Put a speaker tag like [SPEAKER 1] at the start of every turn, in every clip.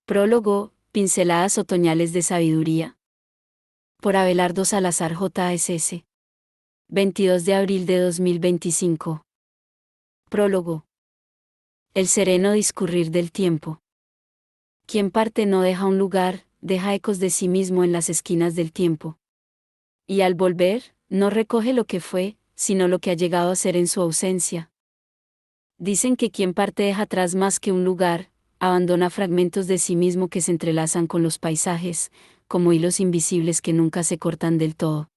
[SPEAKER 1] Prólogo, Pinceladas otoñales de sabiduría. Por Abelardo Salazar JSS. 22 de abril de 2025. Prólogo. El sereno discurrir del tiempo. Quien parte no deja un lugar, deja ecos de sí mismo en las esquinas del tiempo. Y al volver, no recoge lo que fue, sino lo que ha llegado a ser en su ausencia. Dicen que quien parte deja atrás más que un lugar, abandona fragmentos de sí mismo que se entrelazan con los paisajes, como hilos invisibles que nunca se cortan del todo.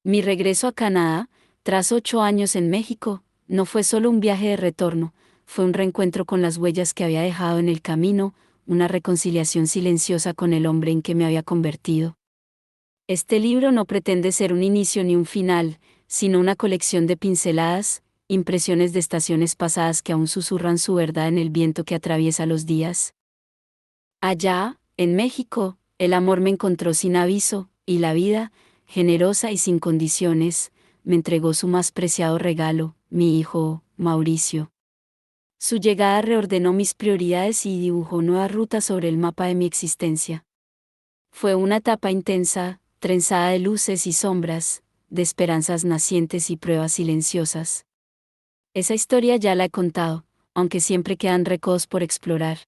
[SPEAKER 1] Mi regreso a Canadá, tras 8 años en México, no fue solo un viaje de retorno, fue un reencuentro con las huellas que había dejado en el camino, una reconciliación silenciosa con el hombre en que me había convertido. Este libro no pretende ser un inicio ni un final, sino una colección de pinceladas, impresiones de estaciones pasadas que aún susurran su verdad en el viento que atraviesa los días. Allá, en México, el amor me encontró sin aviso, y la vida, generosa y sin condiciones, me entregó su más preciado regalo, mi hijo, Mauricio. Su llegada reordenó mis prioridades y dibujó nuevas rutas sobre el mapa de mi existencia. Fue una etapa intensa, trenzada de luces y sombras, de esperanzas nacientes y pruebas silenciosas. Esa historia ya la he contado, aunque siempre quedan recos por explorar.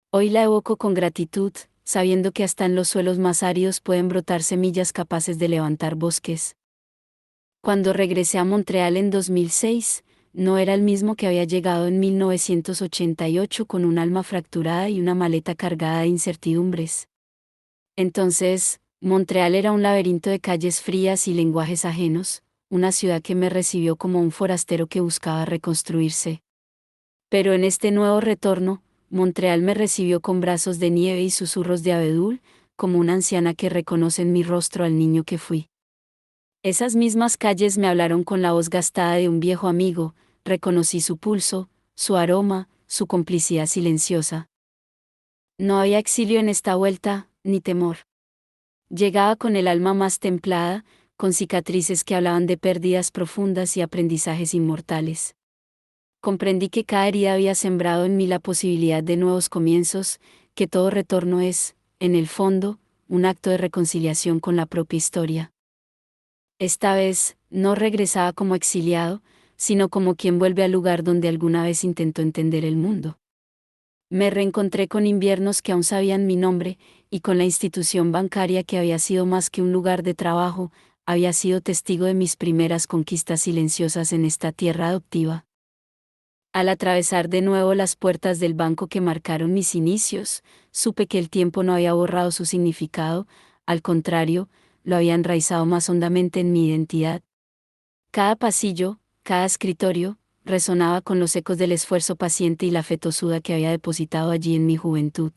[SPEAKER 1] Hoy la evoco con gratitud, sabiendo que hasta en los suelos más áridos pueden brotar semillas capaces de levantar bosques. Cuando regresé a Montreal en 2006, no era el mismo que había llegado en 1988 con un alma fracturada y una maleta cargada de incertidumbres. Entonces, Montreal era un laberinto de calles frías y lenguajes ajenos, una ciudad que me recibió como un forastero que buscaba reconstruirse. Pero en este nuevo retorno, Montreal me recibió con brazos de nieve y susurros de abedul, como una anciana que reconoce en mi rostro al niño que fui. Esas mismas calles me hablaron con la voz gastada de un viejo amigo, reconocí su pulso, su aroma, su complicidad silenciosa. No había exilio en esta vuelta, ni temor. Llegaba con el alma más templada, con cicatrices que hablaban de pérdidas profundas y aprendizajes inmortales. Comprendí que cada herida había sembrado en mí la posibilidad de nuevos comienzos, que todo retorno es, en el fondo, un acto de reconciliación con la propia historia. Esta vez, no regresaba como exiliado, sino como quien vuelve al lugar donde alguna vez intentó entender el mundo. Me reencontré con inviernos que aún sabían mi nombre, y con la institución bancaria que había sido más que un lugar de trabajo, había sido testigo de mis primeras conquistas silenciosas en esta tierra adoptiva. Al atravesar de nuevo las puertas del banco que marcaron mis inicios, supe que el tiempo no había borrado su significado, al contrario, lo había enraizado más hondamente en mi identidad. Cada pasillo, cada escritorio, resonaba con los ecos del esfuerzo paciente y la fe tosuda que había depositado allí en mi juventud.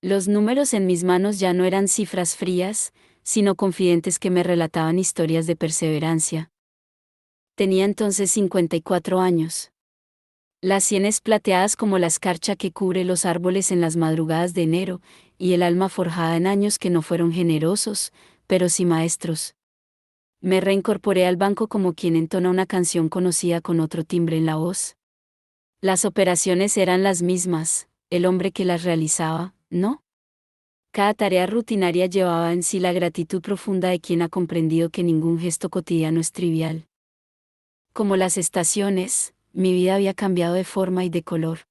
[SPEAKER 1] Los números en mis manos ya no eran cifras frías, sino confidentes que me relataban historias de perseverancia. Tenía entonces 54 años. Las sienes plateadas como la escarcha que cubre los árboles en las madrugadas de enero, y el alma forjada en años que no fueron generosos, pero sí maestros. Me reincorporé al banco como quien entona una canción conocida con otro timbre en la voz. Las operaciones eran las mismas, el hombre que las realizaba, ¿no? Cada tarea rutinaria llevaba en sí la gratitud profunda de quien ha comprendido que ningún gesto cotidiano es trivial. Como las estaciones, mi vida había cambiado de forma y de color.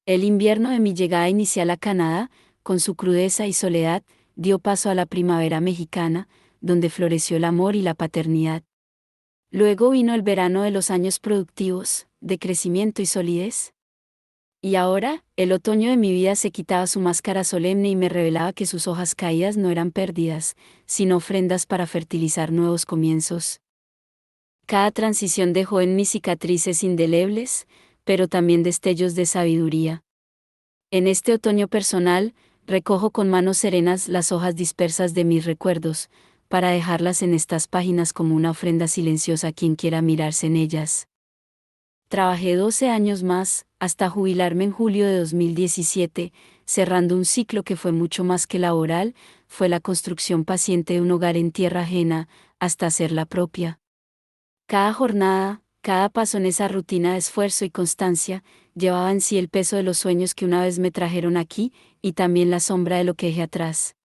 [SPEAKER 1] El invierno de mi llegada inicial a Canadá, con su crudeza y soledad, dio paso a la primavera mexicana, donde floreció el amor y la paternidad. Luego vino el verano de los años productivos, de crecimiento y solidez. Y ahora, el otoño de mi vida se quitaba su máscara solemne y me revelaba que sus hojas caídas no eran pérdidas, sino ofrendas para fertilizar nuevos comienzos. Cada transición dejó en mí cicatrices indelebles, pero también destellos de sabiduría. En este otoño personal, recojo con manos serenas las hojas dispersas de mis recuerdos, para dejarlas en estas páginas como una ofrenda silenciosa a quien quiera mirarse en ellas. Trabajé 12 años más, hasta jubilarme en julio de 2017, cerrando un ciclo que fue mucho más que laboral, fue la construcción paciente de un hogar en tierra ajena, hasta hacerla propia. Cada jornada, Cada paso en esa rutina de esfuerzo y constancia llevaba en sí el peso de los sueños que una vez me trajeron aquí, y también la sombra de lo que dejé atrás.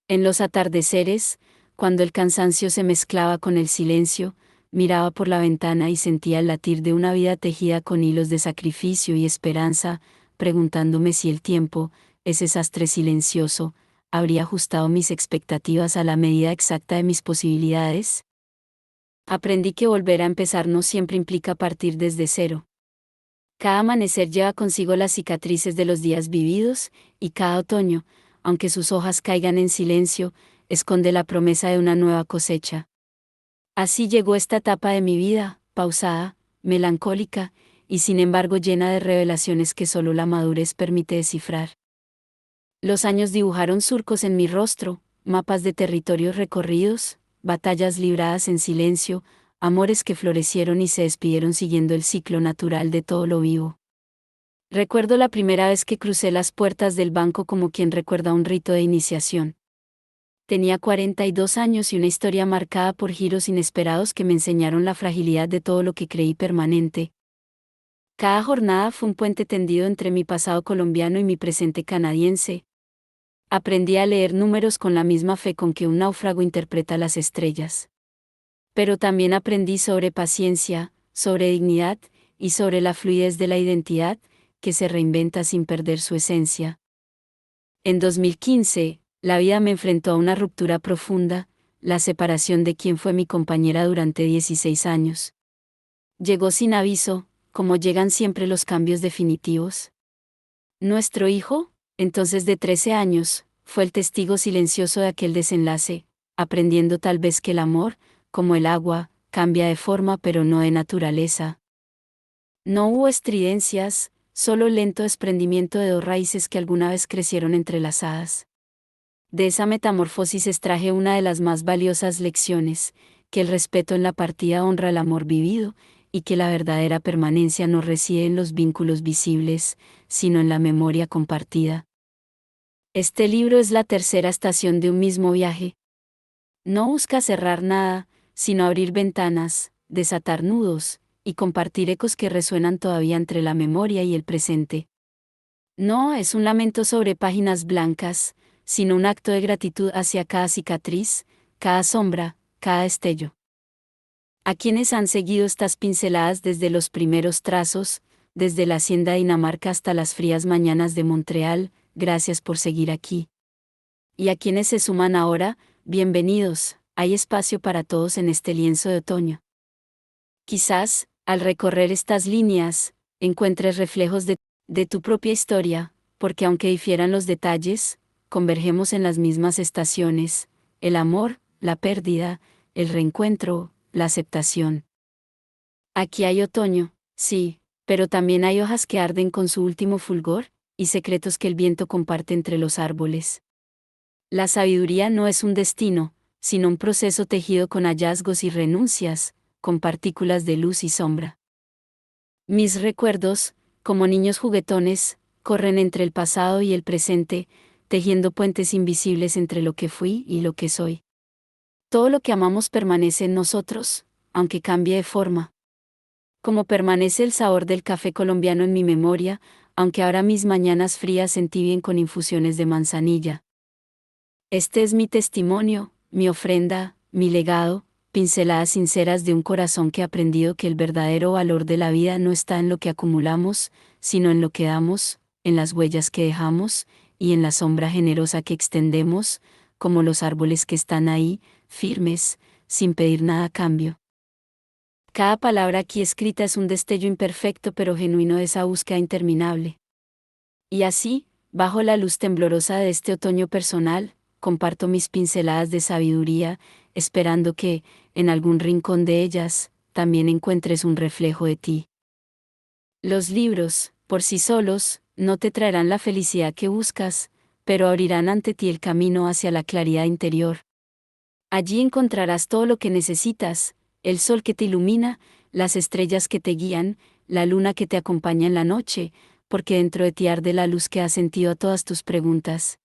[SPEAKER 1] En los atardeceres, cuando el cansancio se mezclaba con el silencio, miraba por la ventana y sentía el latir de una vida tejida con hilos de sacrificio y esperanza, preguntándome si el tiempo, ese sastre silencioso, habría ajustado mis expectativas a la medida exacta de mis posibilidades. Aprendí que volver a empezar no siempre implica partir desde cero. Cada amanecer lleva consigo las cicatrices de los días vividos, y cada otoño, aunque sus hojas caigan en silencio, esconde la promesa de una nueva cosecha. Así llegó esta etapa de mi vida, pausada, melancólica, y sin embargo llena de revelaciones que solo la madurez permite descifrar. Los años dibujaron surcos en mi rostro, mapas de territorios recorridos, batallas libradas en silencio, amores que florecieron y se despidieron siguiendo el ciclo natural de todo lo vivo. Recuerdo la primera vez que crucé las puertas del banco como quien recuerda un rito de iniciación. Tenía 42 años y una historia marcada por giros inesperados que me enseñaron la fragilidad de todo lo que creí permanente. Cada jornada fue un puente tendido entre mi pasado colombiano y mi presente canadiense. Aprendí a leer números con la misma fe con que un náufrago interpreta las estrellas. Pero también aprendí sobre paciencia, sobre dignidad, y sobre la fluidez de la identidad, que se reinventa sin perder su esencia. En 2015, la vida me enfrentó a una ruptura profunda, la separación de quien fue mi compañera durante 16 años. Llegó sin aviso, como llegan siempre los cambios definitivos. Nuestro hijo, entonces de 13 años, fue el testigo silencioso de aquel desenlace, aprendiendo tal vez que el amor, como el agua, cambia de forma pero no de naturaleza. No hubo estridencias, solo lento desprendimiento de dos raíces que alguna vez crecieron entrelazadas. De esa metamorfosis extraje una de las más valiosas lecciones, que el respeto en la partida honra el amor vivido, y que la verdadera permanencia no reside en los vínculos visibles, sino en la memoria compartida. Este libro es la tercera estación de un mismo viaje. No busca cerrar nada, sino abrir ventanas, desatar nudos, y compartir ecos que resuenan todavía entre la memoria y el presente. No es un lamento sobre páginas blancas, sino un acto de gratitud hacia cada cicatriz, cada sombra, cada destello. A quienes han seguido estas pinceladas desde los primeros trazos, desde la hacienda de Dinamarca hasta las frías mañanas de Montreal, gracias por seguir aquí. Y a quienes se suman ahora, bienvenidos, hay espacio para todos en este lienzo de otoño. Quizás, al recorrer estas líneas, encuentres reflejos de tu propia historia, porque aunque difieran los detalles, convergemos en las mismas estaciones: el amor, la pérdida, el reencuentro, la aceptación. Aquí hay otoño, sí, pero también hay hojas que arden con su último fulgor, y secretos que el viento comparte entre los árboles. La sabiduría no es un destino, sino un proceso tejido con hallazgos y renuncias, con partículas de luz y sombra. Mis recuerdos, como niños juguetones, corren entre el pasado y el presente, tejiendo puentes invisibles entre lo que fui y lo que soy. Todo lo que amamos permanece en nosotros, aunque cambie de forma. Como permanece el sabor del café colombiano en mi memoria, aunque ahora mis mañanas frías se entibien con infusiones de manzanilla. Este es mi testimonio, mi ofrenda, mi legado, pinceladas sinceras de un corazón que ha aprendido que el verdadero valor de la vida no está en lo que acumulamos, sino en lo que damos, en las huellas que dejamos, y en la sombra generosa que extendemos, como los árboles que están ahí, firmes, sin pedir nada a cambio. Cada palabra aquí escrita es un destello imperfecto pero genuino de esa búsqueda interminable. Y así, bajo la luz temblorosa de este otoño personal, comparto mis pinceladas de sabiduría, esperando que, en algún rincón de ellas, también encuentres un reflejo de ti. Los libros, por sí solos, no te traerán la felicidad que buscas, pero abrirán ante ti el camino hacia la claridad interior. Allí encontrarás todo lo que necesitas: el sol que te ilumina, las estrellas que te guían, la luna que te acompaña en la noche, porque dentro de ti arde la luz que ha sentido a todas tus preguntas.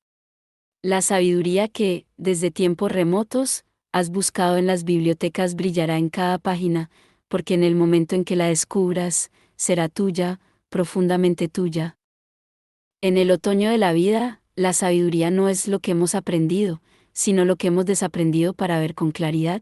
[SPEAKER 1] La sabiduría que, desde tiempos remotos, has buscado en las bibliotecas brillará en cada página, porque en el momento en que la descubras, será tuya, profundamente tuya. En el otoño de la vida, la sabiduría no es lo que hemos aprendido, sino lo que hemos desaprendido para ver con claridad.